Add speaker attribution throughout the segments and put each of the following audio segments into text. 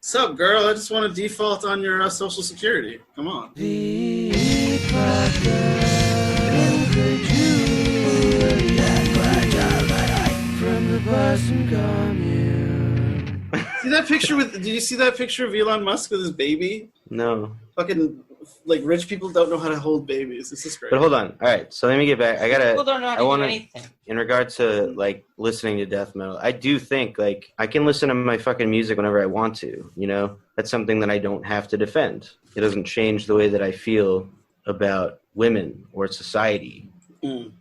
Speaker 1: Sup, girl? I just want to default on your social security. Come on.
Speaker 2: The from the Boston Commune.
Speaker 1: See that picture with? Did you see that picture of Elon Musk with his baby?
Speaker 3: No.
Speaker 1: Fucking like rich people don't know how to hold babies. This is great.
Speaker 3: But hold on. All right. So let me get back.
Speaker 4: People don't know how to do anything.
Speaker 3: In regard to like listening to death metal, I do think like I can listen to my fucking music whenever I want to. You know, that's something that I don't have to defend. It doesn't change the way that I feel about women or society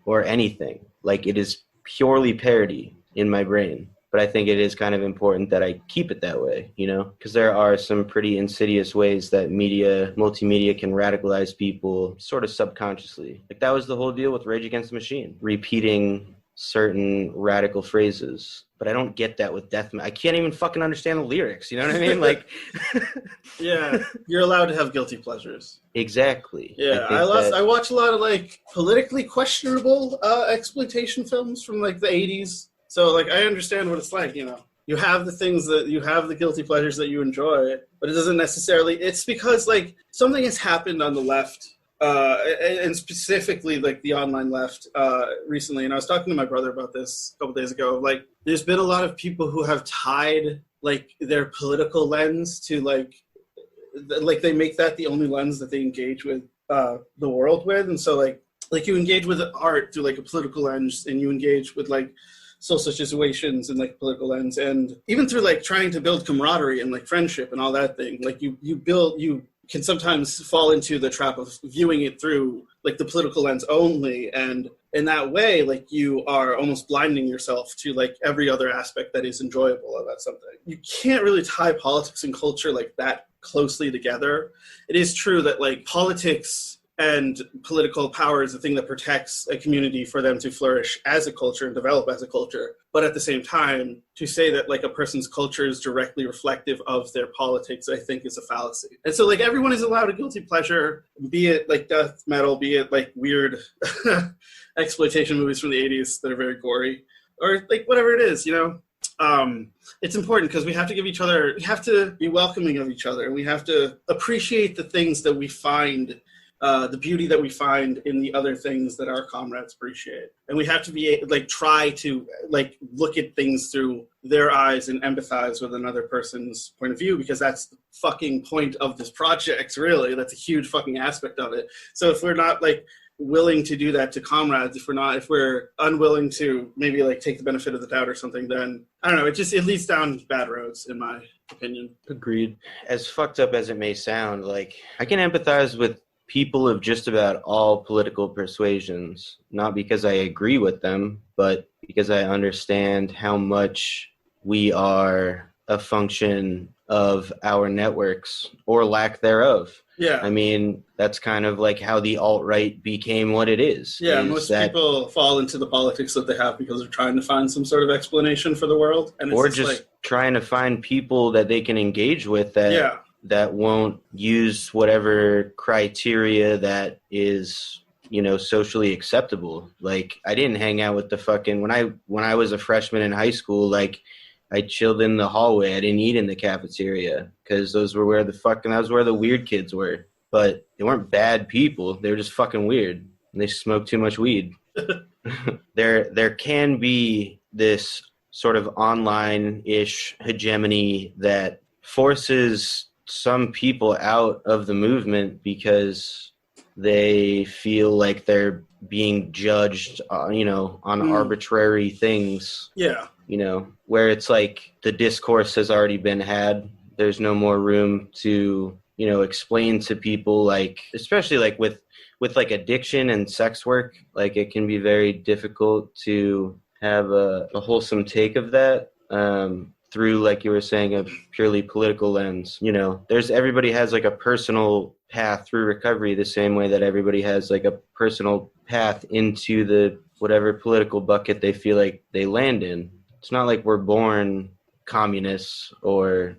Speaker 3: or anything. Like it is purely parody in my brain. But I think it is kind of important that I keep it that way, you know, because there are some pretty insidious ways that multimedia can radicalize people sort of subconsciously. Like that was the whole deal with Rage Against the Machine, repeating certain radical phrases. But I don't get that with death metal. I can't even fucking understand the lyrics, you know what I mean? Like,
Speaker 1: yeah, you're allowed to have guilty pleasures.
Speaker 3: Exactly.
Speaker 1: Yeah, I watch a lot of like politically questionable exploitation films from like the 80s. So, like, I understand what it's like, you know. You have the things that you have, the guilty pleasures that you enjoy, but it doesn't necessarily... It's because, like, something has happened on the left, and specifically, like, the online left recently. And I was talking to my brother about this a couple days ago. Like, there's been a lot of people who have tied, like, their political lens to, like, they make that the only lens that they engage with the world with. And so, like you engage with art through, like, a political lens, and you engage with, like, social situations and like political lens, and even through like trying to build camaraderie and like friendship and all that thing, like you can sometimes fall into the trap of viewing it through like the political lens only, and in that way like you are almost blinding yourself to like every other aspect that is enjoyable about something. You can't really tie politics and culture like that closely together. It is true that like politics and political power is the thing that protects a community for them to flourish as a culture and develop as a culture. But at the same time, to say that like a person's culture is directly reflective of their politics, I think is a fallacy. And so like everyone is allowed a guilty pleasure, be it like death metal, be it like weird exploitation movies from the 80s that are very gory, or like whatever it is, you know? It's important because we have to be welcoming of each other, and we have to appreciate the things that we find, the beauty that we find in the other things that our comrades appreciate. And we have to be like, try to like look at things through their eyes and empathize with another person's point of view, because that's the fucking point of this project, really. That's a huge fucking aspect of it. So if we're not like willing to do that to comrades, if we're unwilling to maybe like take the benefit of the doubt or something, then I don't know, it leads down bad roads in my opinion.
Speaker 3: Agreed. As fucked up as it may sound, like I can empathize with people of just about all political persuasions, not because I agree with them, but because I understand how much we are a function of our networks or lack thereof.
Speaker 1: Yeah.
Speaker 3: I mean, that's kind of like how the alt-right became what it is.
Speaker 1: Yeah, most people fall into the politics that they have because they're trying to find some sort of explanation for the world. And it's
Speaker 3: or just like, trying to find people that they can engage with that won't use whatever criteria that is, you know, socially acceptable. Like, I didn't hang out with the fucking, when I was a freshman in high school, like, I chilled in the hallway. I didn't eat in the cafeteria because that was where the weird kids were. But they weren't bad people. They were just fucking weird. And they smoked too much weed. There can be this sort of online-ish hegemony that forces some people out of the movement because they feel like they're being judged, on arbitrary things.
Speaker 1: Yeah.
Speaker 3: You know, where it's like the discourse has already been had. There's no more room to, explain to people, like, especially like with like addiction and sex work, like it can be very difficult to have a wholesome take of that. Through, like you were saying, a purely political lens. Everybody has like a personal path through recovery the same way that everybody has like a personal path into the whatever political bucket they feel like they land in. It's not like we're born communists or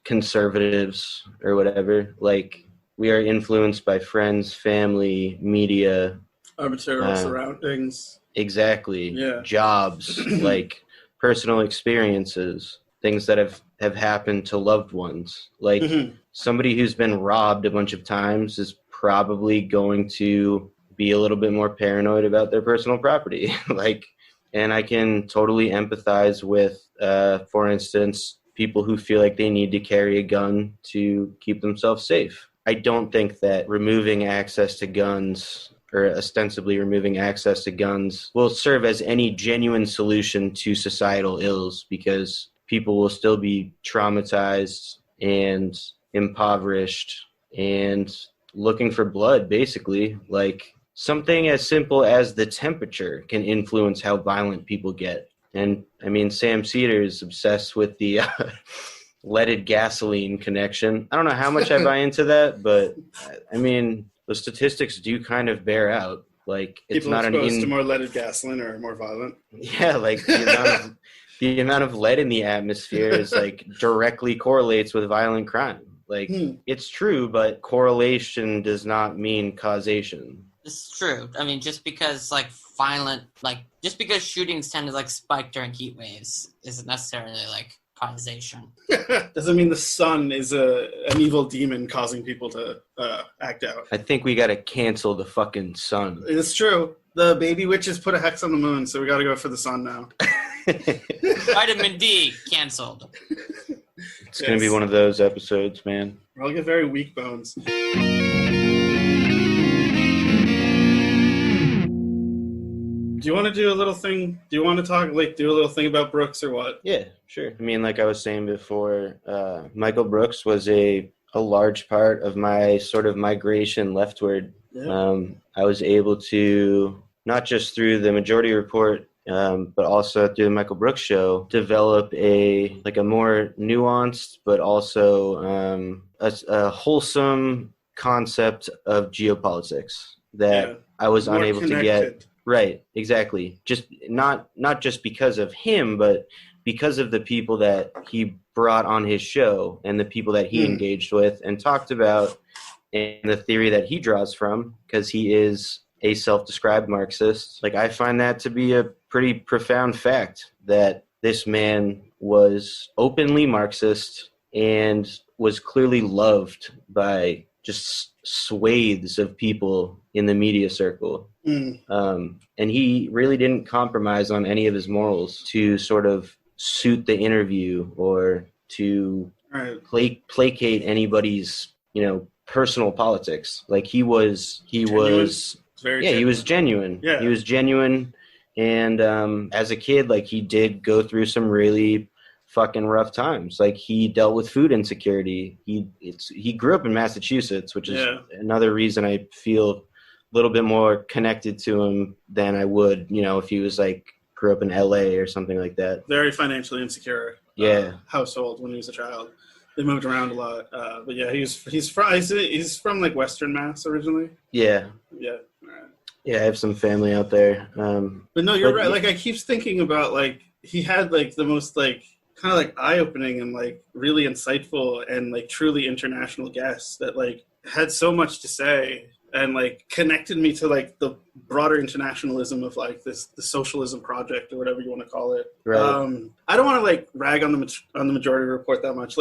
Speaker 3: conservatives or whatever. Like, we are influenced by friends, family, media.
Speaker 1: Arbitrary surroundings.
Speaker 3: Exactly.
Speaker 1: Yeah.
Speaker 3: Jobs, like personal experiences, things that have have happened to loved ones. Like somebody who's been robbed a bunch of times is probably going to be a little bit more paranoid about their personal property. And I can totally empathize with, for instance, people who feel like they need to carry a gun to keep themselves safe. I don't think that removing access to guns, or ostensibly removing access to guns, will serve as any genuine solution to societal ills, because people will still be traumatized and impoverished and looking for blood, basically. Like, something as simple as the temperature can influence how violent people get. And I mean, Sam Cedar is obsessed with the leaded gasoline connection. I don't know how much I buy into that, but I mean, the statistics do kind of bear out. Like, it's
Speaker 1: people
Speaker 3: not
Speaker 1: exposed to more leaded gasoline are more violent.
Speaker 3: Yeah, like the amount of lead in the atmosphere is like directly correlates with violent crime. Like, it's true, but correlation does not mean causation.
Speaker 4: It's true. I mean, just because just because shootings tend to spike during heat waves isn't necessarily causation.
Speaker 1: Doesn't mean the sun is an evil demon causing people to act out.
Speaker 3: I think we gotta cancel the fucking sun.
Speaker 1: It's true. The baby witches put a hex on the moon, so we gotta go for the sun now.
Speaker 4: Vitamin D canceled.
Speaker 3: It's gonna be one of those episodes, man.
Speaker 1: We're all get very weak bones. Do you want to do a little thing? Do you want to talk, do a little thing about Brooks or what?
Speaker 3: Yeah, sure. I mean, like I was saying before, Michael Brooks was a large part of my sort of migration leftward. Yeah. I was able to, not just through the Majority Report, but also through the Michael Brooks show, develop a more nuanced, but also a wholesome concept of geopolitics that I was unable to get. Right, exactly. Just not just because of him, but because of the people that he brought on his show and the people that he engaged with and talked about, and the theory that he draws from, because he is a self-described Marxist. Like, I find that to be a pretty profound fact, that this man was openly Marxist and was clearly loved by just swathes of people in the media circle. And he really didn't compromise on any of his morals to sort of suit the interview or to placate anybody's, personal politics. Like, he was genuine. He was genuine. Yeah. He was genuine. And as a kid, he did go through some really fucking rough times. Like, he dealt with food insecurity. He grew up in Massachusetts, which is another reason I feel a little bit more connected to him than I would, if he was grew up in LA or something like that.
Speaker 1: Very financially insecure household when he was a child. They moved around a lot. But yeah, he's from Western Mass originally.
Speaker 3: Yeah.
Speaker 1: Yeah. Right.
Speaker 3: Yeah, I have some family out there.
Speaker 1: But no, you're right. I keep thinking about he had the most kind of eye-opening and really insightful and truly international guests that had so much to say and connected me to the broader internationalism of the socialism project or whatever you want to call it.
Speaker 3: Right.
Speaker 1: I don't want to rag on the Majority Report that much.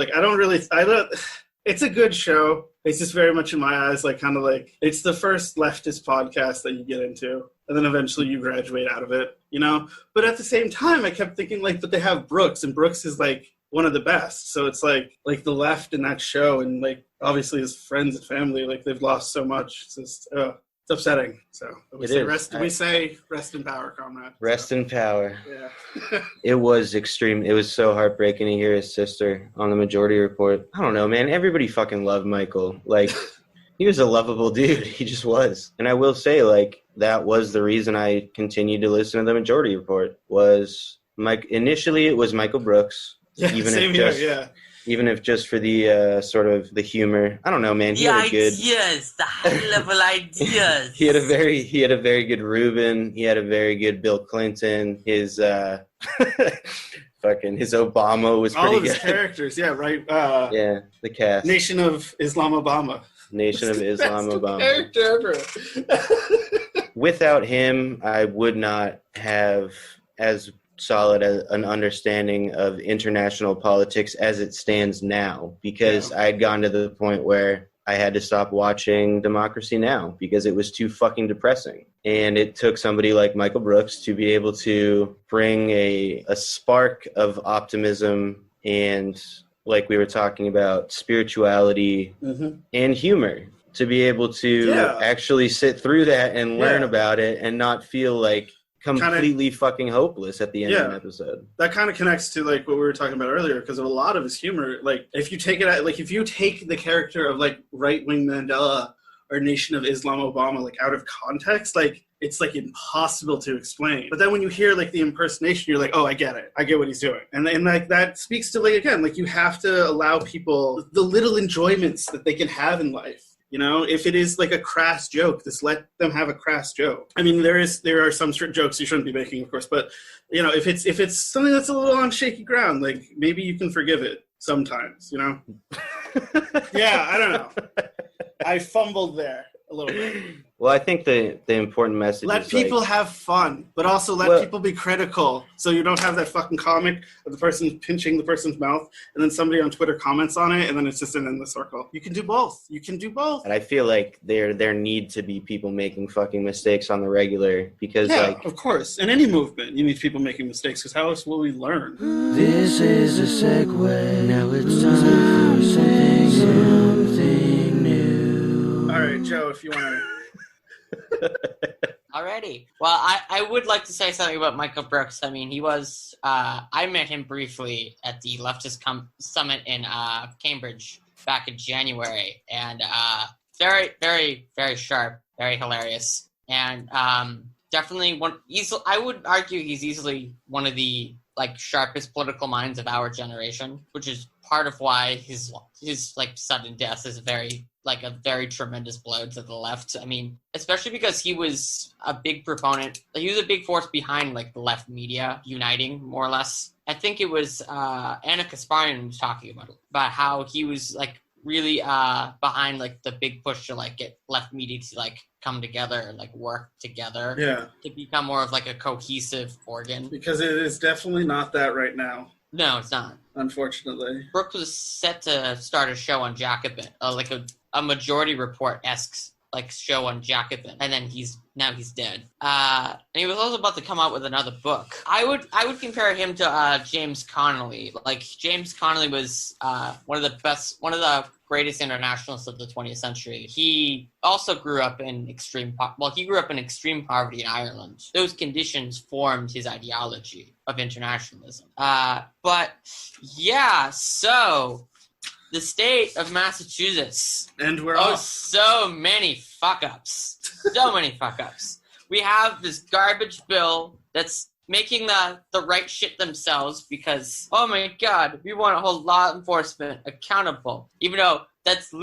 Speaker 1: It's a good show. It's just very much in my eyes it's the first leftist podcast that you get into, and then eventually you graduate out of it, But at the same time, I kept thinking but they have Brooks, and Brooks is one of the best. So it's the left in that show, and obviously his friends and family, they've lost so much. It's just it's upsetting. So we say rest in power, comrade.
Speaker 3: Rest in power.
Speaker 1: Yeah.
Speaker 3: It was extreme. It was so heartbreaking to hear his sister on the Majority Report. I don't know, man. Everybody fucking loved Michael. He was a lovable dude. He just was. And I will say, that was the reason I continued to listen to the Majority Report. Initially it was Michael Brooks.
Speaker 1: Yeah,
Speaker 3: Even if just for the sort of the humor. I don't know, man.
Speaker 4: The ideas, the high level ideas.
Speaker 3: He had a very good Rubin. He had a very good Bill Clinton. His his Obama was pretty good.
Speaker 1: All of his characters, yeah, right.
Speaker 3: The cast.
Speaker 1: Nation of Islam Obama.
Speaker 3: Nation of Islam Obama.
Speaker 1: Character ever.
Speaker 3: Without him, I would not have as solid an understanding of international politics as it stands now, because I had gotten to the point where I had to stop watching Democracy Now! Because it was too fucking depressing. And it took somebody like Michael Brooks to be able to bring a spark of optimism and, like we were talking about, spirituality and humor, to be able to actually sit through that and learn about it and not feel like completely fucking hopeless at the end of an episode.
Speaker 1: That kind of connects to like what we were talking about earlier, because of a lot of his humor. Like if you take it, like if you take the character of like right-wing Mandela or Nation of Islam Obama like out of context, like it's like impossible to explain. But then when you hear like the impersonation, you're like, oh, I get it. I get what he's doing. And like that speaks to like, again, like you have to allow people the little enjoyments that they can have in life. You know, if it is like a crass joke, just let them have a crass joke. I mean, there are some certain jokes you shouldn't be making, of course, but you know, if it's something that's a little on shaky ground, like maybe you can forgive it sometimes, you know? I don't know. I fumbled there a little bit.
Speaker 3: Well, I think the important message
Speaker 1: let
Speaker 3: is
Speaker 1: people have fun, but also let people be critical, so you don't have that fucking comic of the person pinching the person's mouth, and then somebody on Twitter comments on it, and then it's just an endless circle. You can do both. And
Speaker 3: I feel like there need to be people making fucking mistakes on the regular, because
Speaker 1: of course, in any movement, you need people making mistakes, because how else will we learn?
Speaker 2: This is a segue. Now it's time for something new.
Speaker 1: All right, Joe, if you want to.
Speaker 4: Alrighty. Well, I would like to say something about Michael Brooks. I mean, he was, I met him briefly at the Leftist Summit in Cambridge back in January, and very, very, very sharp, very hilarious, and definitely I would argue he's easily one of the sharpest political minds of our generation, which is part of why his sudden death is a very tremendous blow to the left. I mean, especially because he was a big proponent. He was a big force behind the left media uniting, more or less. I think it was Anna Kasparian was talking about how he was really behind the big push to get left media to come together and work together to become more of a cohesive organ.
Speaker 1: Because it is definitely not that right now.
Speaker 4: No, it's not.
Speaker 1: Unfortunately.
Speaker 4: Brooks was set to start a show on Jacobin, a Majority Report-esque show on Jacobin, and then he's dead. And he was also about to come out with another book. I would compare him to James Connolly. James Connolly was one of the greatest internationalists of the 20th century. He also grew up in extreme poverty in Ireland. Those conditions formed his ideology of internationalism. So the state of Massachusetts.
Speaker 1: And we're
Speaker 4: off. So many fuck-ups. So many fuck-ups. We have this garbage bill that's making the right shit themselves because, oh my god, we want to hold law enforcement accountable. Even though it's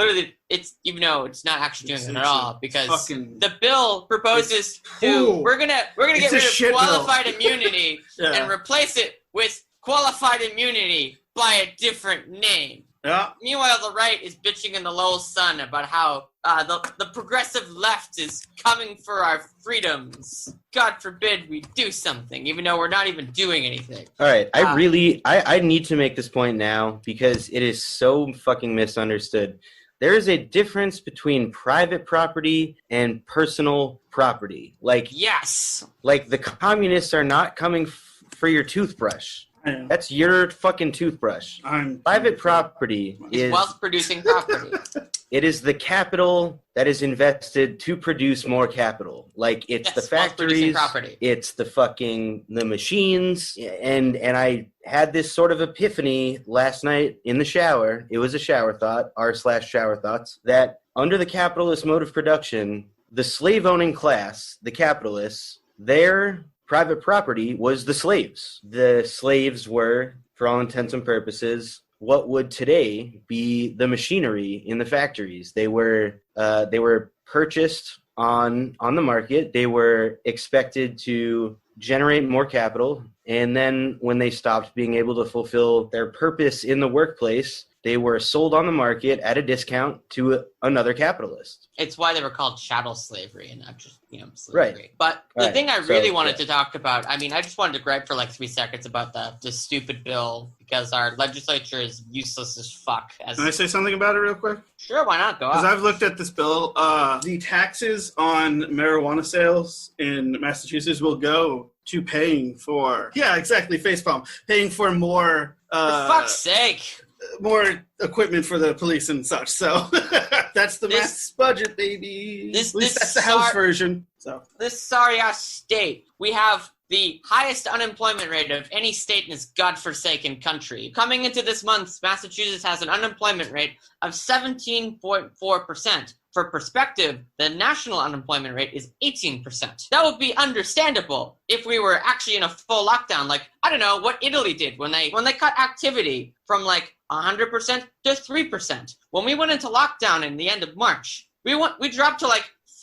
Speaker 4: not actually doing it at all, because the bill proposes we're gonna get rid of qualified immunity and replace it with qualified immunity by a different name.
Speaker 1: Yeah.
Speaker 4: Meanwhile, the right is bitching in the Lowell Sun about how the progressive left is coming for our freedoms. God forbid we do something, even though we're not even doing anything.
Speaker 3: All right, I need to make this point now because it is so fucking misunderstood. There is a difference between private property and personal property.
Speaker 4: Yes.
Speaker 3: The communists are not coming for your toothbrush. That's your fucking toothbrush. Private property is
Speaker 4: wealth-producing property.
Speaker 3: It is the capital that is invested to produce more capital. It's the factories, it's the machines, and I had this sort of epiphany last night in the shower. It was a shower thought, r/shower thoughts, that under the capitalist mode of production, the slave-owning class, the capitalists, their private property was the slaves. The slaves were, for all intents and purposes, what would today be the machinery in the factories. They were purchased on the market. They were expected to generate more capital, and then when they stopped being able to fulfill their purpose in the workplace, they were sold on the market at a discount to another capitalist.
Speaker 4: It's why they were called chattel slavery and not just, slavery.
Speaker 3: Right.
Speaker 4: But the thing I really wanted
Speaker 3: to
Speaker 4: talk about, I just wanted to gripe for 3 seconds about the stupid bill because our legislature is useless as fuck.
Speaker 1: Can I say something about it real quick?
Speaker 4: Sure, why not? Go
Speaker 1: Because
Speaker 4: on.
Speaker 1: I've looked at this bill. The taxes on marijuana sales in Massachusetts will go to paying for... Yeah, exactly, facepalm. Paying for more...
Speaker 4: For fuck's sake!
Speaker 1: More equipment for the police and such. So that's the Mass budget, baby. At least that's the House version. So
Speaker 4: this sorry-ass state, we have the highest unemployment rate of any state in this godforsaken country. Coming into this month, Massachusetts has an unemployment rate of 17.4%. For perspective, the national unemployment rate is 18%. That would be understandable if we were actually in a full lockdown, like, I don't know, what Italy did when they cut activity from 100% to 3%. When we went into lockdown in the end of March, we dropped to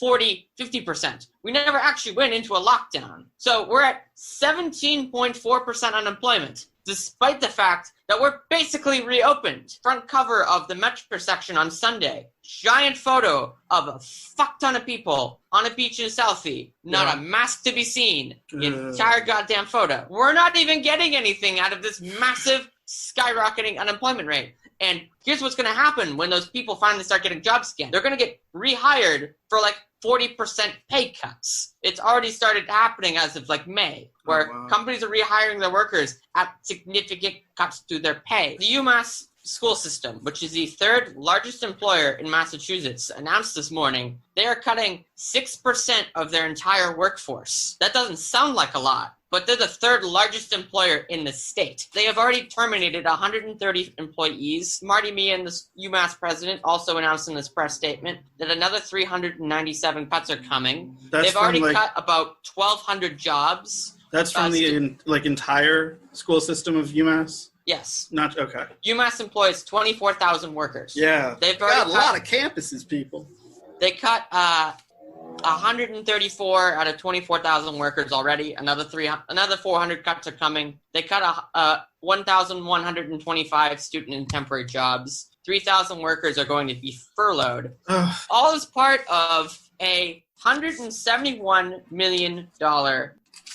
Speaker 4: 40, 50%. We never actually went into a lockdown. So we're at 17.4% unemployment, despite the fact that we're basically reopened. Front cover of the Metro section on Sunday. Giant photo of a fuck ton of people on a beach in Southie. Not a mask to be seen. The entire goddamn photo. We're not even getting anything out of this massive skyrocketing unemployment rate. And here's what's going to happen when those people finally start getting jobs again. They're going to get rehired for 40% pay cuts. It's already started happening as of May, where companies are rehiring their workers at significant cuts to their pay. The UMass school system, which is the third largest employer in Massachusetts, announced this morning they are cutting 6% of their entire workforce. That doesn't sound like a lot, but they're the third largest employer in the state. They have already terminated 130 employees. Marty Meehan, the UMass president, also announced in this press statement that another 397 cuts are coming. They've already cut about 1,200 jobs.
Speaker 1: That's from the entire school system of UMass?
Speaker 4: Yes.
Speaker 1: Not okay.
Speaker 4: UMass employs 24,000 workers.
Speaker 1: Yeah.
Speaker 4: They've
Speaker 1: got a lot of campuses, people.
Speaker 4: They cut 134 out of 24,000 workers already. Another 400 cuts are coming. They cut 1,125 student and temporary jobs. 3,000 workers are going to be furloughed. All as part of a $171 million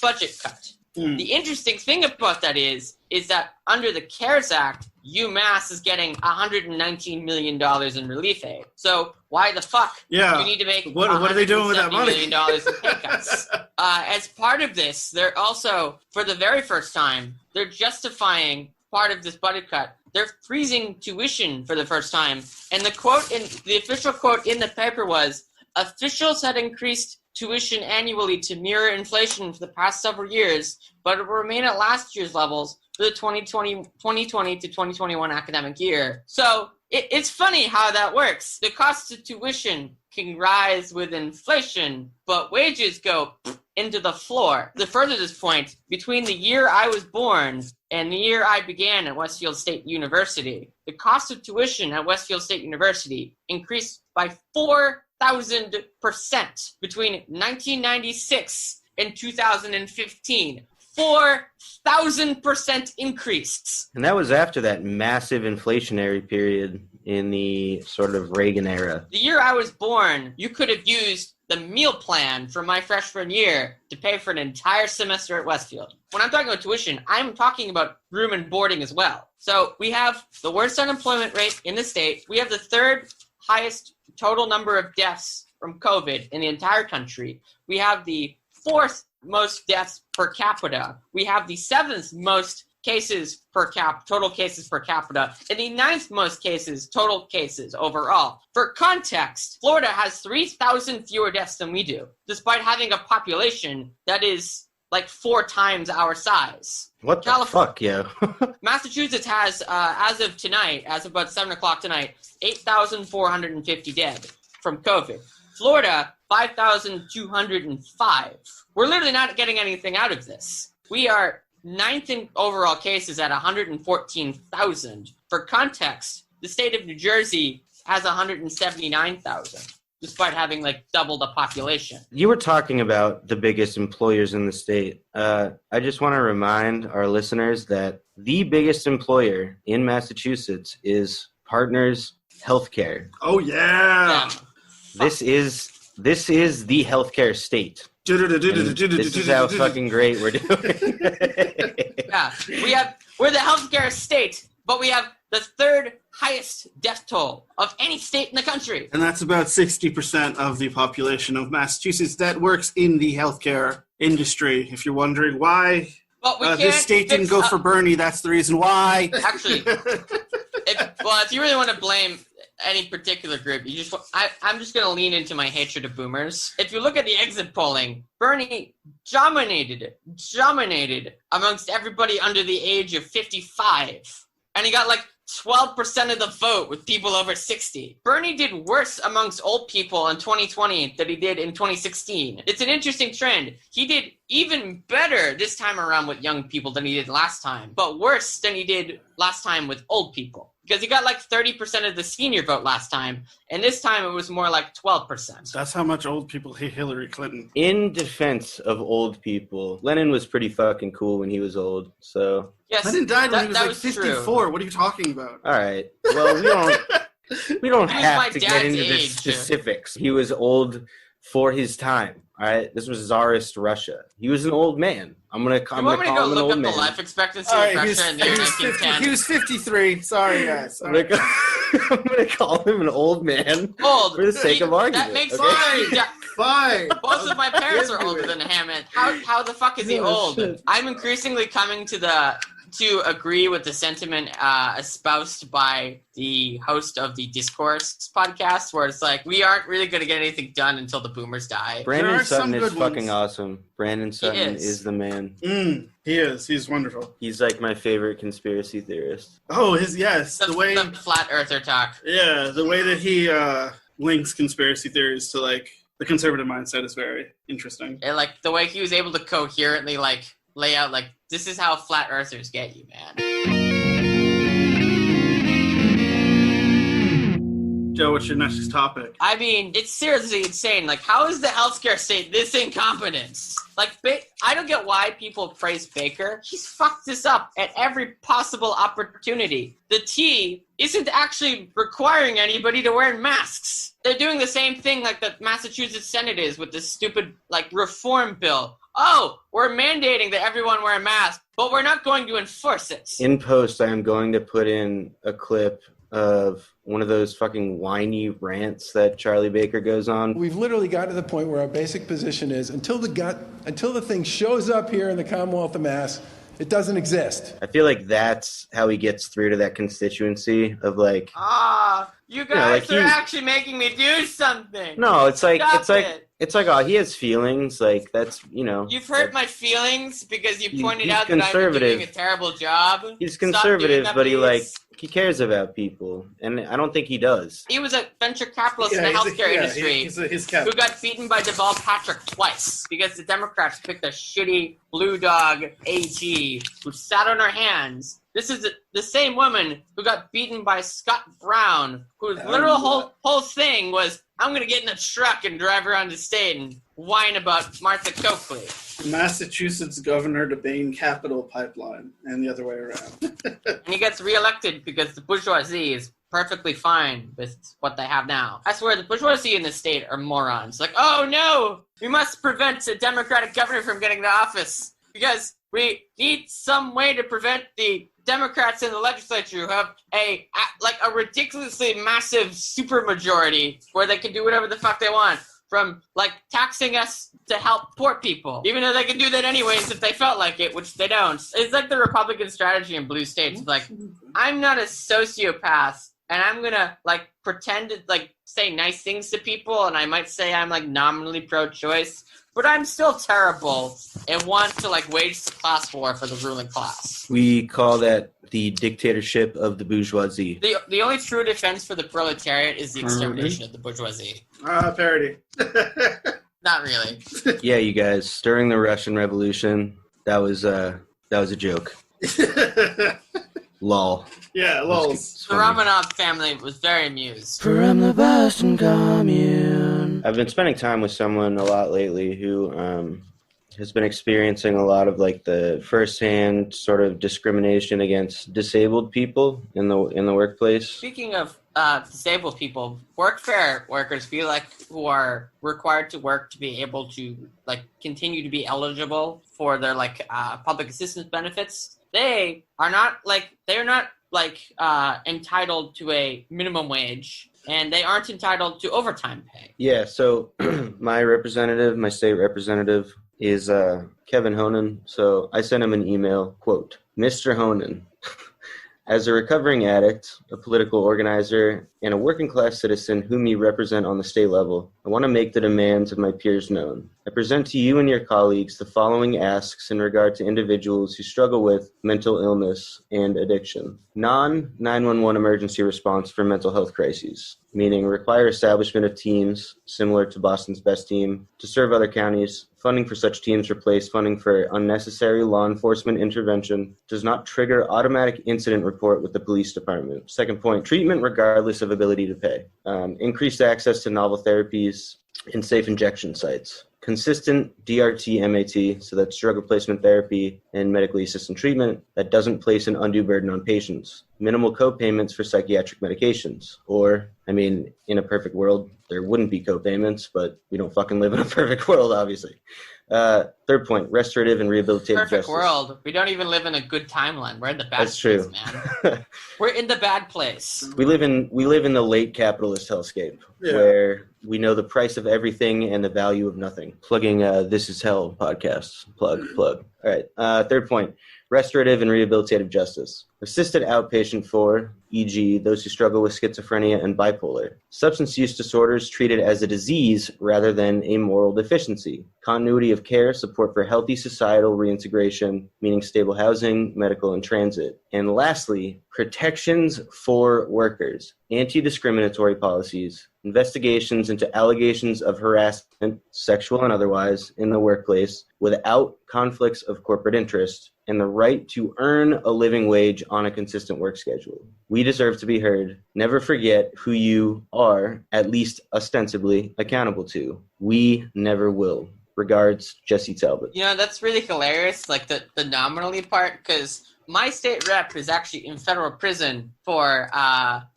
Speaker 4: budget cut. The interesting thing about that is that under the CARES Act, UMass is getting $119 million in relief aid. So why the fuck do we need to make
Speaker 1: what are they doing with that money?
Speaker 4: $170 million in pay cuts? As part of this, they're also, for the very first time, they're justifying part of this budget cut. They're freezing tuition for the first time. And the official quote in the paper was, officials had increased tuition annually to mirror inflation for the past several years, but it will remain at last year's levels for the 2020 to 2021 academic year. So it's funny how that works. The cost of tuition can rise with inflation, but wages go into the floor. To further this point, between the year I was born and the year I began at Westfield State University, the cost of tuition at Westfield State University increased by 4,000% between 1996 and 2015. 4,000% increase.
Speaker 3: And that was after that massive inflationary period in the sort of Reagan era.
Speaker 4: The year I was born, you could have used the meal plan for my freshman year to pay for an entire semester at Westfield. When I'm talking about tuition, I'm talking about room and boarding as well. So we have the worst unemployment rate in the state. We have the third highest total number of deaths from COVID in the entire country. We have the fourth most deaths per capita. We have the seventh most cases total cases per capita, and the ninth most cases, total cases overall. For context, Florida has 3,000 fewer deaths than we do, despite having a population that is 4 times our size.
Speaker 3: What the fuck, yo?
Speaker 4: Massachusetts has, as of about 7 o'clock tonight, 8,450 dead from COVID. Florida, 5,205. We're literally not getting anything out of this. We are 9th in overall cases at 114,000. For context, the state of New Jersey has 179,000, despite having double the population.
Speaker 3: You were talking about the biggest employers in the state. I just want to remind our listeners that the biggest employer in Massachusetts is Partners Healthcare.
Speaker 1: Oh yeah.
Speaker 3: This is the healthcare state. This is how fucking great we're doing.
Speaker 4: Yeah, we're the healthcare state, but we have the third highest death toll of any state in the country.
Speaker 1: And that's about 60% of the population of Massachusetts that works in the healthcare industry. If you're wondering why this state didn't go for Bernie, that's the reason why.
Speaker 4: Actually, if you really want to blame any particular group, I'm just going to lean into my hatred of boomers. If you look at the exit polling, Bernie dominated amongst everybody under the age of 55. And he got like 12% of the vote with people over 60. Bernie did worse amongst old people in 2020 than he did in 2016. It's an interesting trend. He did even better this time around with young people than he did last time, but worse than he did last time with old people. Because he got like 30% of the senior vote last time, and this time it was more like 12%.
Speaker 1: That's how much old people hate Hillary Clinton.
Speaker 3: In defense of old people, Lenin was pretty fucking cool when he was old, so...
Speaker 1: Yes, Lenin died when he was like 54. True. What are you talking about?
Speaker 3: All right. Well, we don't have to get into the specifics. He was old for his time. All right, this was Tsarist Russia. He was an old man. I'm gonna call him an old man. You want me to go look up
Speaker 4: the life expectancy of Russia in the year 1910?
Speaker 1: He was 53. Sorry, guys.
Speaker 3: I'm gonna call him an old man.
Speaker 4: Old.
Speaker 3: For the sake of argument.
Speaker 4: That makes
Speaker 1: sense. Fine.
Speaker 4: Both of my parents are older than Hammond. How the fuck is he old? Shit. I'm increasingly coming to agree with the sentiment espoused by the host of the Discourse podcast, where it's like, we aren't really going to get anything done until the boomers die.
Speaker 3: Brandon Sutton is fucking awesome. Brandon Sutton is the man.
Speaker 1: He is. He's wonderful.
Speaker 3: He's like my favorite conspiracy theorist.
Speaker 1: Oh, the way...
Speaker 4: The flat earther talk.
Speaker 1: Yeah, the way that he links conspiracy theories to, like, the conservative mindset is very interesting.
Speaker 4: And, like, the way he was able to coherently, like, lay out, like, this is how flat earthers get you, man.
Speaker 1: Joe, what's your next topic?
Speaker 4: I mean, it's seriously insane. Like, how is the healthcare state this incompetent? Like, I don't get why people praise Baker. He's fucked this up at every possible opportunity. The T isn't actually requiring anybody to wear masks. They're doing the same thing like the Massachusetts Senate is with this stupid, like, reform bill. Oh, we're mandating that everyone wear a mask, but we're not going to enforce it.
Speaker 3: In post, I am going to put in a clip of one of those fucking whiny rants that Charlie Baker goes on.
Speaker 5: We've literally got to the point where our basic position is until the thing shows up here in the Commonwealth of Mass, it doesn't exist.
Speaker 3: I feel like that's how he gets through to that constituency of like...
Speaker 4: you guys are actually making me do something.
Speaker 3: No, it's like... It's like, oh, he has feelings. Like, that's,
Speaker 4: You've hurt my feelings because you pointed out that I'm doing a terrible job.
Speaker 3: He's conservative, but he cares about people. And I don't think he does.
Speaker 4: He was a venture capitalist in the healthcare industry who got beaten by Deval Patrick twice because the Democrats picked a shitty blue dog AG who sat on her hands. This is the same woman who got beaten by Scott Brown, whose literal whole thing was, I'm going to get in a truck and drive around the state and whine about Martha Coakley.
Speaker 1: Massachusetts Governor to Bain Capital Pipeline, and the other way around.
Speaker 4: And he gets reelected because the bourgeoisie is perfectly fine with what they have now. I swear, the bourgeoisie in the state are morons. Like, oh no, we must prevent a Democratic governor from getting to office because we need some way to prevent the Democrats in the legislature who have a ridiculously massive supermajority where they can do whatever the fuck they want, from like taxing us to help poor people, even though they can do that anyways if they felt like it, which they don't. It's like the Republican strategy in blue states. Like, I'm not a sociopath, and I'm gonna like pretend to like say nice things to people, and I might say I'm like nominally pro-choice, but I'm still terrible and want to like wage the class war for the ruling class.
Speaker 3: We call that the dictatorship of the bourgeoisie.
Speaker 4: The only true defense for the proletariat is the extermination of the bourgeoisie.
Speaker 1: Parody.
Speaker 4: Not really.
Speaker 3: Yeah, you guys, during the Russian Revolution, that was a joke. Lol.
Speaker 1: Yeah, lols.
Speaker 4: The Romanov family was very amused.
Speaker 2: From the Boston Commune.
Speaker 3: I've been spending time with someone a lot lately who has been experiencing a lot of like the firsthand sort of discrimination against disabled people in the workplace.
Speaker 4: Speaking of disabled people, workfare workers feel like who are required to work to be able to like continue to be eligible for their like public assistance benefits. They're not entitled to a minimum wage, and they aren't entitled to overtime pay.
Speaker 3: Yeah, so my state representative is Kevin Honan. So I sent him an email, quote, Mr. Honan, as a recovering addict, a political organizer, and a working class citizen whom you represent on the state level, I want to make the demands of my peers known. I present to you and your colleagues the following asks in regard to individuals who struggle with mental illness and addiction. Non-911 emergency response for mental health crises, meaning require establishment of teams similar to Boston's Best Team to serve other counties. Funding for such teams replace funding for unnecessary law enforcement intervention, does not trigger automatic incident report with the police department. Second point, treatment regardless of ability to pay. Increased access to novel therapies and safe injection sites. Consistent DRT MAT, so that's drug replacement therapy and medically assisted treatment that doesn't place an undue burden on patients. Minimal co-payments for psychiatric medications. Or, I mean, in a perfect world, there wouldn't be co-payments, but we don't fucking live in a perfect world, obviously. Third point, restorative and rehabilitative
Speaker 4: Perfect
Speaker 3: justice.
Speaker 4: World. We don't even live in a good timeline. We're in the bad
Speaker 3: That's
Speaker 4: place,
Speaker 3: true.
Speaker 4: man. We're in the bad place.
Speaker 3: We live in the late capitalist hellscape, where we know the price of everything and the value of nothing. Plugging This Is Hell podcast. Plug. All right. Third point, restorative and rehabilitative justice. Assisted outpatient for, e.g., those who struggle with schizophrenia and bipolar. Substance use disorders treated as a disease rather than a moral deficiency. Continuity of care, support for healthy societal reintegration, meaning stable housing, medical, and transit. And lastly, protections for workers. Anti-discriminatory policies, investigations into allegations of harassment, sexual and otherwise, in the workplace without conflicts of corporate interest, and the right to earn a living wage on a consistent work schedule. We deserve to be heard. Never forget who you are, at least ostensibly, accountable to. We never will. Regards, Jesse Talbot.
Speaker 4: You know, that's really hilarious, like the nominally part, because my state rep is actually in federal prison for,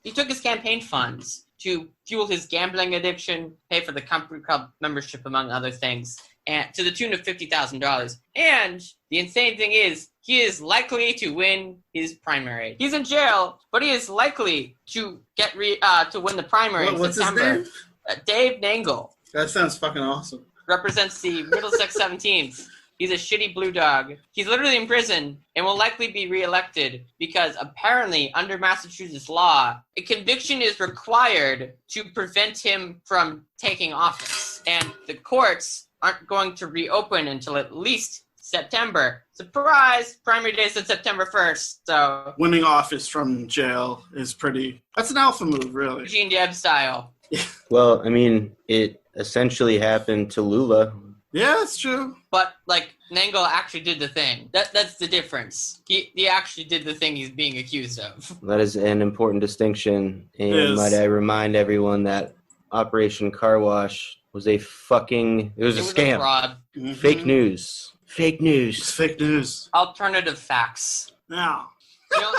Speaker 4: he took his campaign funds to fuel his gambling addiction, pay for the country club membership, among other things, and to the tune of $50,000. And the insane thing is, he is likely to win his primary. He's in jail, but he is likely to get to win the primary in September.
Speaker 1: What's his name?
Speaker 4: Dave Nangle.
Speaker 1: That sounds fucking awesome.
Speaker 4: Represents the Middlesex 17th. He's a shitty blue dog. He's literally in prison and will likely be reelected because apparently under Massachusetts law, a conviction is required to prevent him from taking office. And the courts aren't going to reopen until at least September. Surprise! Primary day is on September 1st, so...
Speaker 1: Winning office from jail is pretty... That's an alpha move, really.
Speaker 4: Eugene Deb style.
Speaker 3: Well, I mean, it essentially happened to Lula.
Speaker 1: Yeah, that's true.
Speaker 4: But, like, Nangle actually did the thing. That's the difference. He actually did the thing he's being accused of.
Speaker 3: That is an important distinction. And might I remind everyone that Operation Car Wash was a fucking... It was a scam.
Speaker 4: Fraud.
Speaker 1: Mm-hmm.
Speaker 3: Fake news. Fake news.
Speaker 1: It's fake news.
Speaker 4: Alternative facts.
Speaker 1: Yeah.
Speaker 4: You know,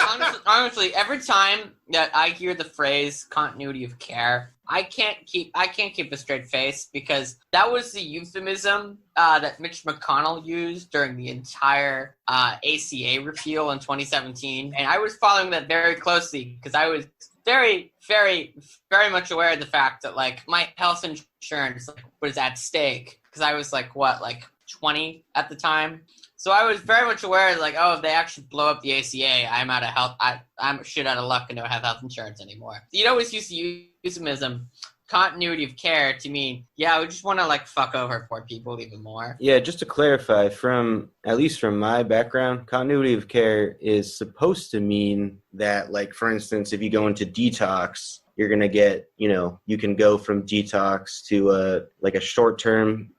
Speaker 4: honestly, every time that I hear the phrase continuity of care, I can't keep a straight face because that was the euphemism that Mitch McConnell used during the entire ACA repeal in 2017, and I was following that very closely because I was very, very, very much aware of the fact that like my health insurance was at stake because I was like 20 at the time. So I was very much aware, like, oh, if they actually blow up the ACA, I'm out of health. I'm shit out of luck and don't have health insurance anymore. You'd always use the euphemism continuity of care to mean, yeah, we just want to like fuck over poor people even more.
Speaker 3: Yeah, just to clarify, at least from my background, continuity of care is supposed to mean that, like, for instance, if you go into detox, you're going to get, you can go from detox to a short-term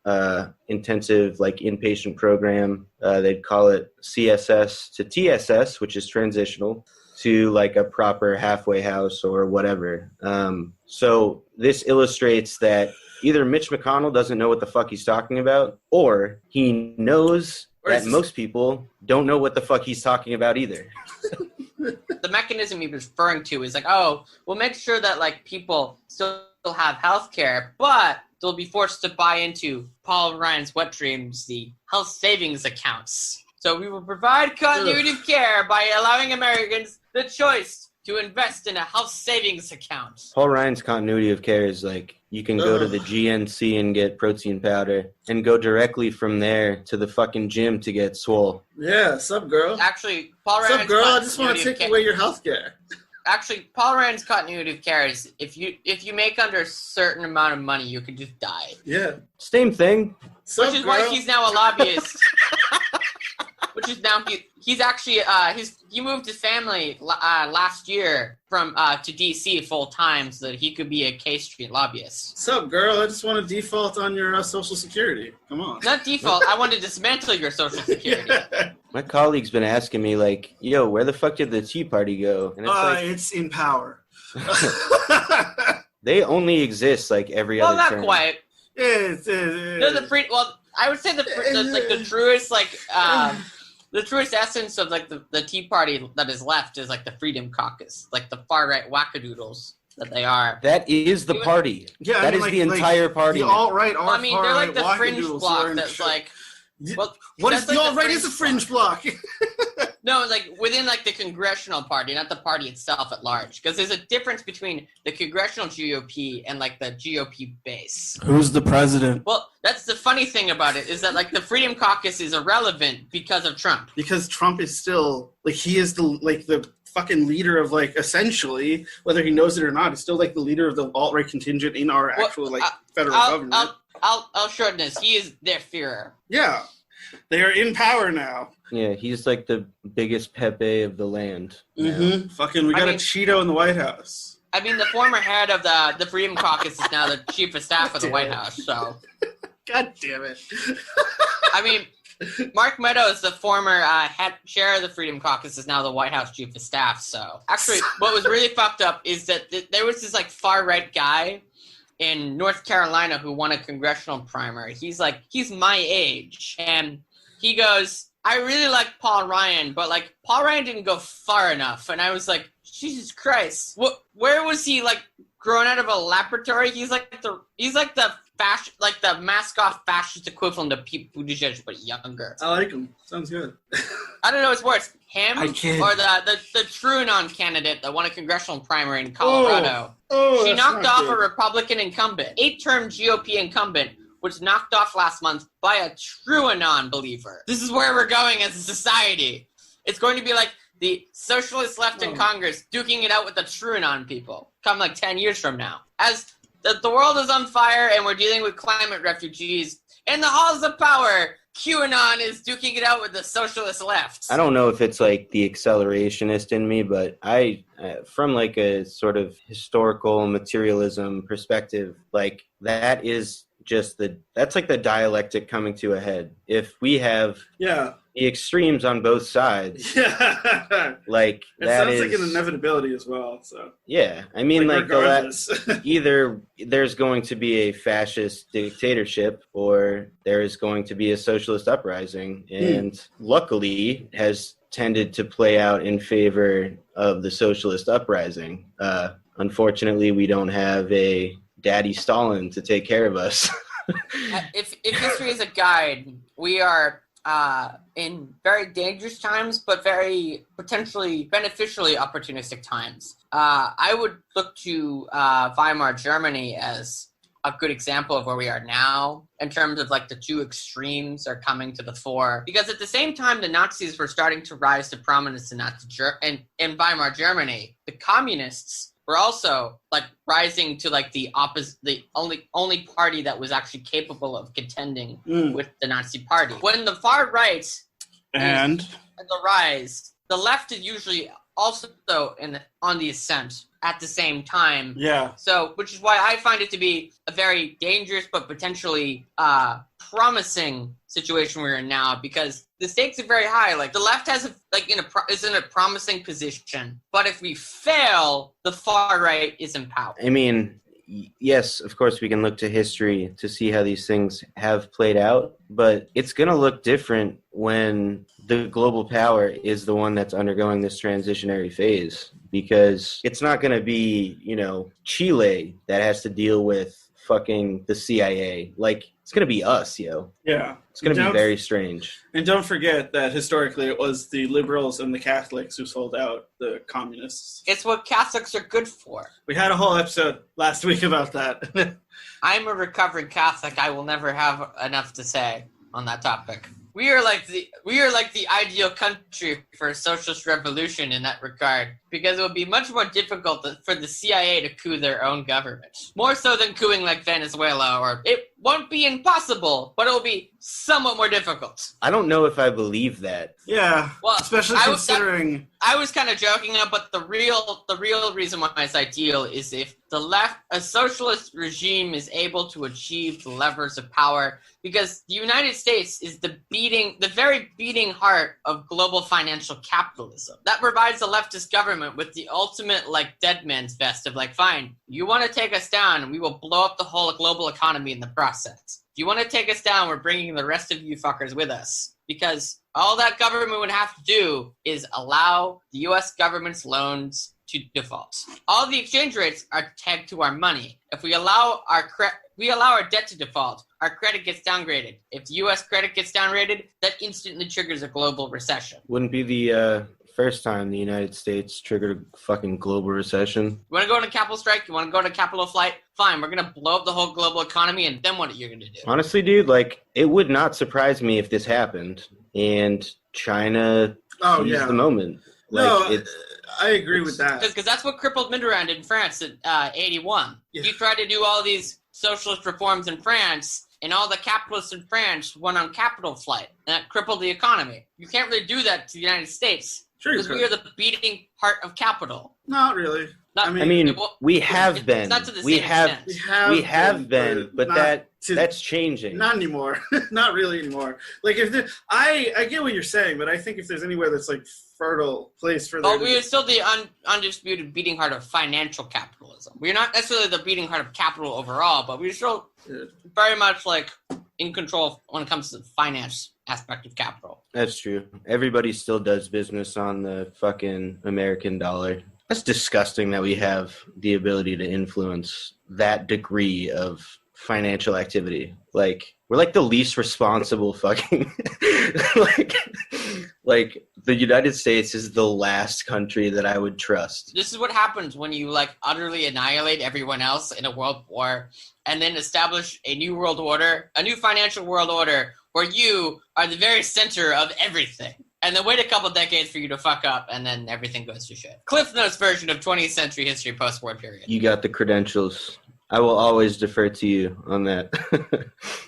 Speaker 3: intensive like inpatient program. They'd call it CSS to TSS, which is transitional. to like a proper halfway house or whatever. So this illustrates that either Mitch McConnell doesn't know what the fuck he's talking about, or he knows that most people don't know what the fuck he's talking about either.
Speaker 4: The mechanism he was referring to is like, oh, we'll make sure that like people still have health care, but they'll be forced to buy into Paul Ryan's wet dreams, the health savings accounts. So we will provide continuity of care by allowing Americans the choice to invest in a health savings account.
Speaker 3: Paul Ryan's continuity of care is like, you can go to the GNC and get protein powder and go directly from there to the fucking gym to get swole.
Speaker 1: Yeah, sup, girl?
Speaker 4: Actually, Paul Ryan's
Speaker 1: girl? I just want to take away your health care.
Speaker 4: Actually, Paul Ryan's continuity of care is if you make under a certain amount of money, you can just die.
Speaker 1: Yeah.
Speaker 3: Same thing.
Speaker 4: Which is why he's now a lobbyist. Which is now he's actually he moved his family last year from to DC full time so that he could be a K Street lobbyist.
Speaker 1: Sup, girl? I just want to default on your Social Security. Come on.
Speaker 4: Not default. I want to dismantle your Social Security.
Speaker 1: Yeah.
Speaker 3: My colleague's been asking me like, "Yo, where the fuck did the Tea Party go?"
Speaker 1: And it's in power.
Speaker 3: They only exist like every other term.
Speaker 4: Well, not quite.
Speaker 1: No,
Speaker 4: I would say the truest the truest essence of like the Tea Party that is left is like the Freedom Caucus, like the far right wackadoodles that they are.
Speaker 3: That is the party.
Speaker 1: Yeah,
Speaker 3: that is the entire party.
Speaker 1: The alt-right are
Speaker 4: they're like the fringe block that's like.
Speaker 1: Well, what is the alt-right? Is a fringe block.
Speaker 4: No, like within like the congressional party, not the party itself at large. Because there's a difference between the congressional GOP and like the GOP base.
Speaker 6: Who's the president?
Speaker 4: Well, that's the funny thing about it is that like the Freedom Caucus is irrelevant because of Trump.
Speaker 1: Because Trump is still like he is the fucking leader of like essentially whether he knows it or not, he's still like the leader of the alt-right contingent in our actual federal government.
Speaker 4: I'll shorten this. He is their Führer.
Speaker 1: Yeah, they are in power now.
Speaker 3: Yeah, he's like the biggest Pepe of the land.
Speaker 1: Mm-hmm. Fucking, we got a Cheeto in the White House.
Speaker 4: I mean, the former head of the Freedom Caucus is now the chief of staff of the White House. So,
Speaker 1: God damn it!
Speaker 4: I mean, Mark Meadows, the former chair of the Freedom Caucus, is now the White House chief of staff. So, actually, what was really fucked up is that there was this like far right guy in North Carolina who won a congressional primary. He's my age, and he goes, I really like Paul Ryan, but like Paul Ryan didn't go far enough. And I was like, Jesus Christ, where was he like grown out of a laboratory? He's like the mask-off fascist equivalent of Pete Buttigieg, but younger.
Speaker 1: I like him. Sounds good.
Speaker 4: I don't know what's worse, him or the TrueAnon candidate that won a congressional primary in Colorado. She knocked off a Republican incumbent, 8-term GOP incumbent, was knocked off last month by a TrueAnon believer. This is where we're going as a society. It's going to be like the socialist left in Congress duking it out with the TrueAnon people come like 10 years from now. As the world is on fire and we're dealing with climate refugees, in the halls of power, QAnon is duking it out with the socialist left.
Speaker 3: I don't know if it's like the accelerationist in me, but I from like a sort of historical materialism perspective, like that is that's like the dialectic coming to a head. If we have the extremes on both sides, like
Speaker 1: it
Speaker 3: that
Speaker 1: sounds like an inevitability as well. So
Speaker 3: yeah, I mean, like either there's going to be a fascist dictatorship or there is going to be a socialist uprising, and luckily has tended to play out in favor of the socialist uprising. Unfortunately, we don't have a Daddy Stalin to take care of us.
Speaker 4: If history is a guide, we are in very dangerous times, but very potentially beneficially opportunistic times. I would look to Weimar Germany as a good example of where we are now in terms of like the two extremes are coming to the fore. Because at the same time the Nazis were starting to rise to prominence in Weimar Germany, the communists were also like rising to like the only party that was actually capable of contending with the Nazi party. When the far right
Speaker 1: and
Speaker 4: the rise, the left is usually also on the ascent at the same time.
Speaker 1: Yeah.
Speaker 4: So, which is why I find it to be a very dangerous but potentially promising situation we're in now, because the stakes are very high. Like the left is in a promising position, but if we fail, the far right is in power.
Speaker 3: I mean, yes, of course, we can look to history to see how these things have played out, but it's going to look different when the global power is the one that's undergoing this transitionary phase, because it's not going to be, Chile that has to deal with fucking the CIA. Like, it's going to be us, yo.
Speaker 1: Yeah.
Speaker 3: It's going to be very strange.
Speaker 1: And don't forget that historically it was the liberals and the Catholics who sold out the communists.
Speaker 4: It's what Catholics are good for.
Speaker 1: We had a whole episode last week about that.
Speaker 4: I'm a recovering Catholic. I will never have enough to say on that topic. We are like the ideal country for a socialist revolution in that regard, because it would be much more difficult for the CIA to coup their own government. More so than coupping like Venezuela, or it won't be impossible, but it will be somewhat more difficult.
Speaker 3: I don't know if I believe that.
Speaker 1: Yeah,
Speaker 4: well,
Speaker 1: especially considering...
Speaker 4: I was kind of joking, but the real reason why it's ideal is if a socialist regime is able to achieve the levers of power, because the United States is the very beating heart of global financial capitalism. That provides the leftist government with the ultimate, dead man's vest of, fine, you want to take us down, we will blow up the whole global economy in the process. If you want to take us down, we're bringing the rest of you fuckers with us. Because all that government would have to do is allow the U.S. government's loans to default. All the exchange rates are tagged to our money. If we allow our debt to default, our credit gets downgraded. If the U.S. credit gets downgraded, that instantly triggers a global recession.
Speaker 3: Wouldn't be the first time the United States triggered a fucking global recession.
Speaker 4: You want to go on a capital strike? You want to go on a capital flight? Fine, we're going to blow up the whole global economy, and then what are you going to do?
Speaker 3: Honestly, dude, it would not surprise me if this happened, and China seized the moment.
Speaker 1: I agree with that.
Speaker 4: Because that's what crippled Mitterrand in France in 81. Yeah. He tried to do all these socialist reforms in France, and all the capitalists in France went on capital flight, and that crippled the economy. You can't really do that to the United States, because we are the beating heart of capital.
Speaker 1: Not really.
Speaker 3: We have been.
Speaker 4: Not to the same extent.
Speaker 3: We have been, but that's changing.
Speaker 1: Not anymore. Not really anymore. I get what you're saying, but I think if there's anywhere that's fertile place for
Speaker 4: them. But we are still the undisputed beating heart of financial capitalism. We're not necessarily the beating heart of capital overall, but we're still very much in control when it comes to the finance aspect of capital.
Speaker 3: That's true. Everybody still does business on the fucking American dollar. That's disgusting that we have the ability to influence that degree of financial activity. We're the least responsible fucking the United States is the last country that I would trust.
Speaker 4: This is what happens when you utterly annihilate everyone else in a world war and then establish a new world order, a new financial world order where you are the very center of everything. And then wait a couple decades for you to fuck up, and then everything goes to shit. Cliff Notes version of 20th century history post-war period.
Speaker 3: You got the credentials. I will always defer to you on that.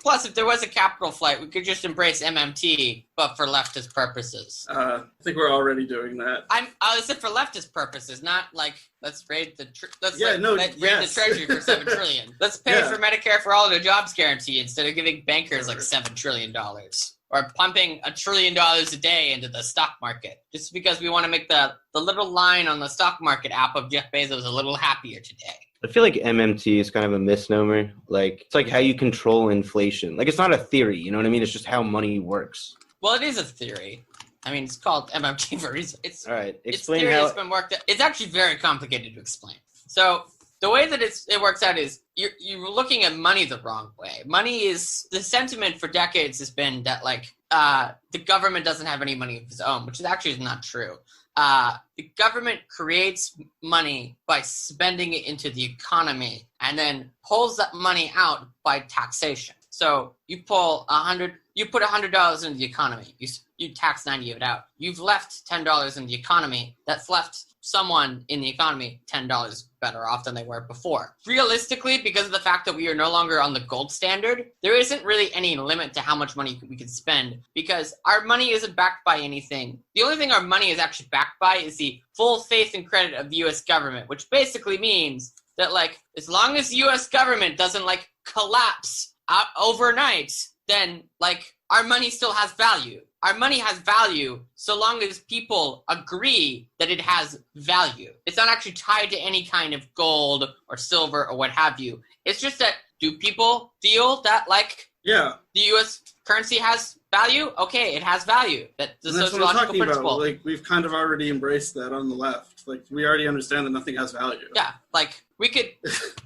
Speaker 4: Plus, if there was a capital flight, we could just embrace MMT, but for leftist purposes.
Speaker 1: I think we're already doing that.
Speaker 4: I said for leftist purposes, not let's raid the
Speaker 1: the
Speaker 4: treasury for $7 trillion. Let's pay for Medicare for all the jobs guarantee instead of giving bankers $7 trillion. Or pumping $1 trillion a day into the stock market. Just because we want to make the little line on the stock market app of Jeff Bezos a little happier today.
Speaker 3: I feel like MMT is kind of a misnomer. It's how you control inflation. It's not a theory, you know what I mean? It's just how money works.
Speaker 4: Well, it is a theory. It's called MMT for a reason.
Speaker 3: All right, explain how...
Speaker 4: It's been worked out. It's actually very complicated to explain. So... the way that it works out is you're looking at money the wrong way. Money is, the sentiment for decades has been that the government doesn't have any money of its own, which is actually not true. The government creates money by spending it into the economy and then pulls that money out by taxation. So you put $100 into the economy. You tax 90 of it out. You've left $10 in the economy. That's left someone in the economy $10 better off than they were before. Realistically, because of the fact that we are no longer on the gold standard, there isn't really any limit to how much money we can spend because our money isn't backed by anything. The only thing our money is actually backed by is the full faith and credit of the U.S. government, which basically means that, like, as long as the U.S. government doesn't, like, collapse overnight, then, like, our money still has value. Our money has value so long as people agree that it has value. It's not actually tied to any kind of gold or silver or what have you. It's just that, do people feel that, like, the U.S. currency has value? Okay, it has value. That's the sociological principle.
Speaker 1: Like, we've kind of already embraced that on the left. Like, we already understand that nothing has value.
Speaker 4: Yeah, like, we could,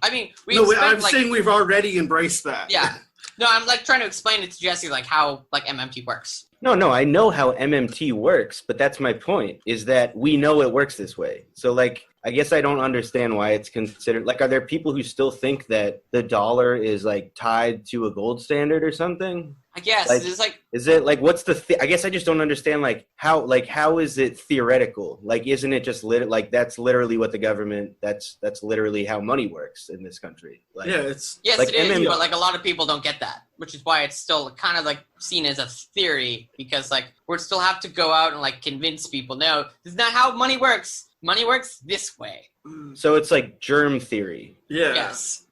Speaker 4: I mean,
Speaker 1: I'm saying we've already embraced that.
Speaker 4: Yeah. No, I'm, like, trying to explain it to Jesse, like, how, like, MMT works.
Speaker 3: No, I know how MMT works, but that's my point, is that we know it works this way. So, like, I guess I don't understand why it's considered, like, are there people who still think that the dollar is, like, tied to a gold standard or something?
Speaker 4: I guess.
Speaker 3: Like,
Speaker 4: it's like,
Speaker 3: is it, like, what's the, I guess I just don't understand, like, how is it theoretical? Like, isn't it just, like, that's literally what the government, that's literally how money works in this country. Like,
Speaker 4: yes,
Speaker 3: like
Speaker 4: it is, but, like, a lot of people don't get that, which is why it's still kind of, like, seen as a theory, because, like, we still have to go out and, like, convince people, no, this is not how money works. Money works this way.
Speaker 3: So it's like germ theory.
Speaker 1: Yeah.
Speaker 4: Yes.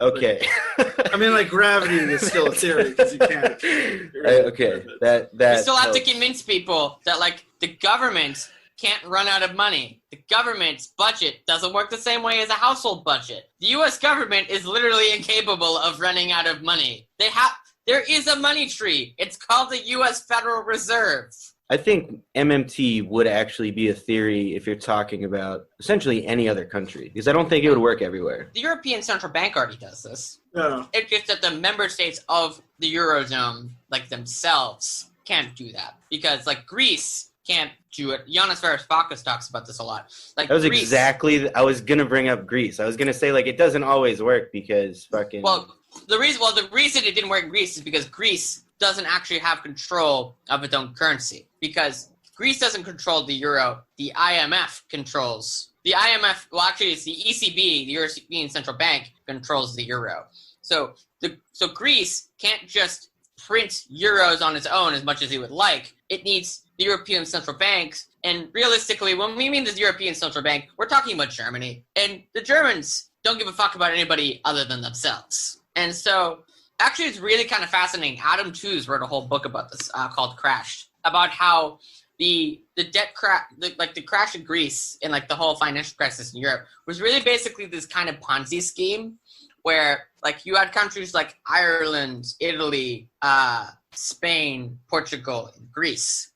Speaker 3: Okay.
Speaker 1: I mean, like, gravity is still a theory because you can't.
Speaker 3: Okay. That
Speaker 4: you still have
Speaker 3: helps.
Speaker 4: to convince people that, like, the government can't run out of money. The government's budget doesn't work the same way as a household budget. The U.S. government is literally incapable of running out of money. There is a money tree. It's called the U.S. Federal Reserve.
Speaker 3: I think MMT would actually be a theory if you're talking about essentially any other country, because I don't think it would work everywhere.
Speaker 4: The European Central Bank already does this.
Speaker 1: Yeah.
Speaker 4: It's just that the member states of the Eurozone, like, themselves, can't do that. Because, like, Greece can't do it. Yanis Varoufakis talks about this a lot. Like,
Speaker 3: That was
Speaker 4: Greece,
Speaker 3: exactly, I was going to bring up Greece. I was going to say, like, it doesn't always work because fucking...
Speaker 4: Well, the reason it didn't work in Greece is because Greece doesn't actually have control of its own currency. Because Greece doesn't control the euro, the IMF controls. The IMF, well, actually, it's the ECB, the European Central Bank, controls the euro. So Greece can't just print euros on its own as much as it would like. It needs the European Central Banks. And realistically, when we mean the European Central Bank, we're talking about Germany. And the Germans don't give a fuck about anybody other than themselves. And so, actually, it's really kind of fascinating. Adam Tooze wrote a whole book about this called Crashed, about how the debt crash, the crash of Greece and, like, the whole financial crisis in Europe was really basically this kind of Ponzi scheme where, like, you had countries like Ireland, Italy, Spain, Portugal, and Greece,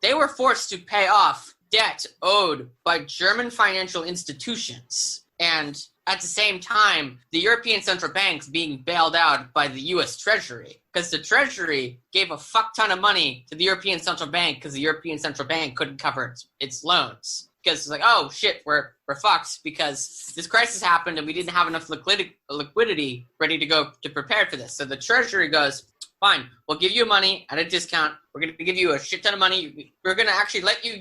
Speaker 4: they were forced to pay off debt owed by German financial institutions. And at the same time, the European Central Bank's being bailed out by the U.S. Treasury, because the Treasury gave a fuck ton of money to the European Central Bank because the European Central Bank couldn't cover its loans. Because it's like, oh shit, we're fucked because this crisis happened and we didn't have enough liquidity ready to go to prepare for this. So the Treasury goes, fine, we'll give you money at a discount. We're going to give you a shit ton of money. We're going to actually let you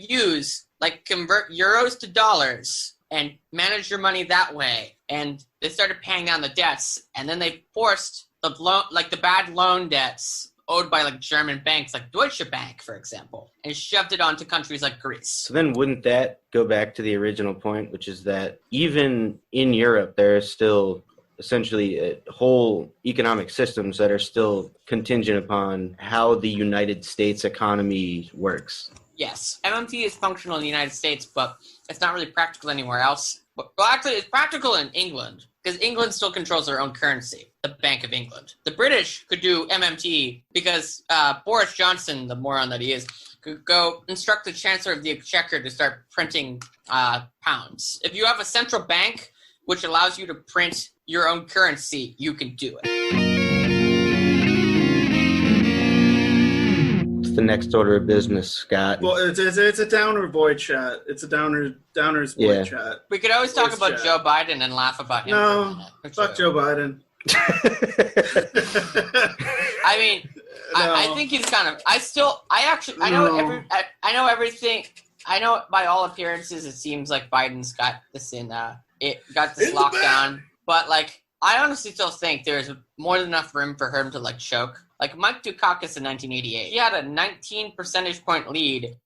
Speaker 4: convert euros to dollars and manage your money that way. And they started paying down the debts, and then they forced the bad loan debts owed by, like, German banks, like Deutsche Bank, for example, and shoved it onto countries like Greece.
Speaker 3: So then wouldn't that go back to the original point, which is that even in Europe, there are still essentially whole economic systems that are still contingent upon how the United States economy works?
Speaker 4: Yes. MMT is functional in the United States, but it's not really practical anywhere else. Well, actually, it's practical in England, because England still controls their own currency, the Bank of England. The British could do MMT because Boris Johnson, the moron that he is, could go instruct the Chancellor of the Exchequer to start printing pounds. If you have a central bank which allows you to print your own currency, you can do it.
Speaker 3: The next order of business, Scott.
Speaker 1: Well, it's a downer boy chat. It's a downers boy chat.
Speaker 4: We could always talk
Speaker 1: Boys
Speaker 4: about
Speaker 1: chat.
Speaker 4: Joe Biden and laugh about him.
Speaker 1: No,
Speaker 4: for a minute.
Speaker 1: fuck Joe Biden.
Speaker 4: I mean, I think he's kind of. I know everything. I know by all appearances, it seems like Biden's got this got this lockdown. But like, I honestly still think there's more than enough room for him to like choke. Like Mike Dukakis in 1988, he had a 19 percentage point lead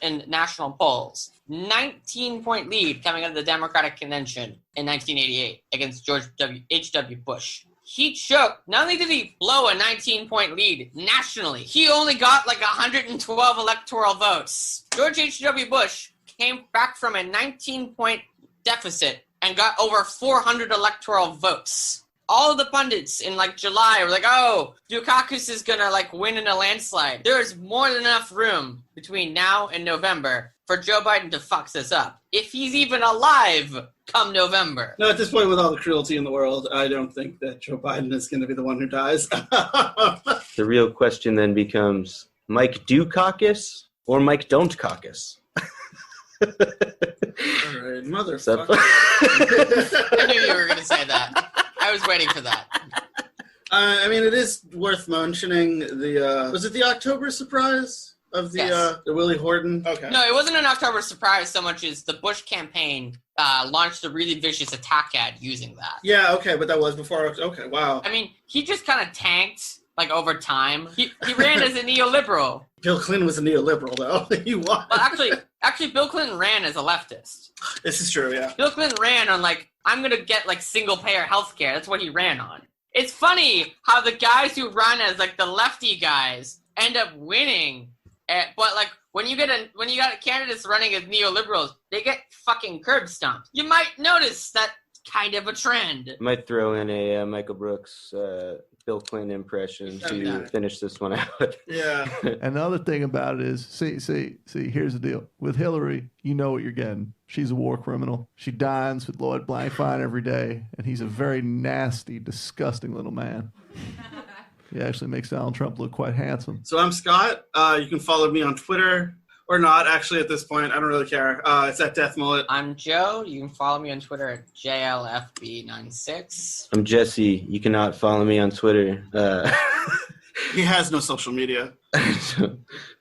Speaker 4: in national polls. 19-point lead coming out of the Democratic convention in 1988 against George H.W. Bush. He choked. Not only did he blow a 19-point lead nationally, he only got like 112 electoral votes. George H.W. Bush came back from a 19-point deficit and got over 400 electoral votes. All of the pundits in like July were like, oh, Dukakis is gonna like win in a landslide. There is more than enough room between now and November for Joe Biden to fuck this up. If he's even alive come November.
Speaker 1: No, at this point, with all the cruelty in the world, I don't think that Joe Biden is going to be the one who dies.
Speaker 3: The real question then becomes, Mike Dukakis or Mike Don't Caucus?
Speaker 1: All right, motherfucker.
Speaker 4: I knew you were going to say that. I was waiting for that.
Speaker 1: I mean, it is worth mentioning was it the October surprise of the Willie Horton? Okay.
Speaker 4: No, it wasn't an October surprise so much as the Bush campaign launched a really vicious attack ad using that.
Speaker 1: Yeah, okay, but that was before. Okay, wow.
Speaker 4: I mean, he just kind of tanked like over time. He ran as a neoliberal.
Speaker 1: Bill Clinton was a neoliberal, though. He was.
Speaker 4: Well, actually, Bill Clinton ran as a leftist.
Speaker 1: This is true, yeah.
Speaker 4: Bill Clinton ran on like, I'm gonna get like single-payer healthcare. That's what he ran on. It's funny how the guys who run as like the lefty guys end up winning, but like when you got candidates running as neoliberals, they get fucking curb stomped. You might notice that kind of a trend.
Speaker 3: I might throw in a Michael Brooks Bill Clinton impression to finish this one out.
Speaker 1: Yeah.
Speaker 6: And the other thing about it is, see, here's the deal. With Hillary, you know what you're getting. She's a war criminal. She dines with Lloyd Blankfein every day, and he's a very nasty, disgusting little man. He actually makes Donald Trump look quite handsome.
Speaker 1: So I'm Scott. You can follow me on Twitter. Or not, actually, at this point. I don't really care. It's at Death Mullet.
Speaker 4: I'm Joe. You can follow me on Twitter at JLFB96.
Speaker 3: I'm Jesse. You cannot follow me on Twitter.
Speaker 1: He has no social media.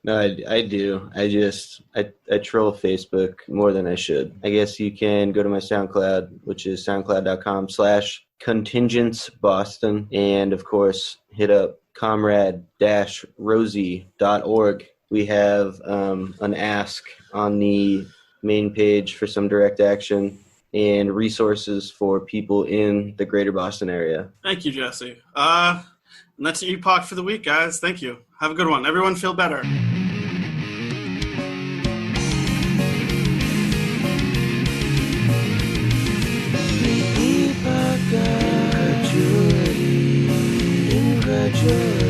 Speaker 3: No, I do. I troll Facebook more than I should. I guess you can go to my SoundCloud, which is soundcloud.com/contingentsboston. And, of course, hit up comrade-rosie.org. We have an ask on the main page for some direct action and resources for people in the greater Boston area.
Speaker 1: Thank you, Jesse. And that's Epoch for the week, guys. Thank you. Have a good one. Everyone feel better.
Speaker 2: Incredulity.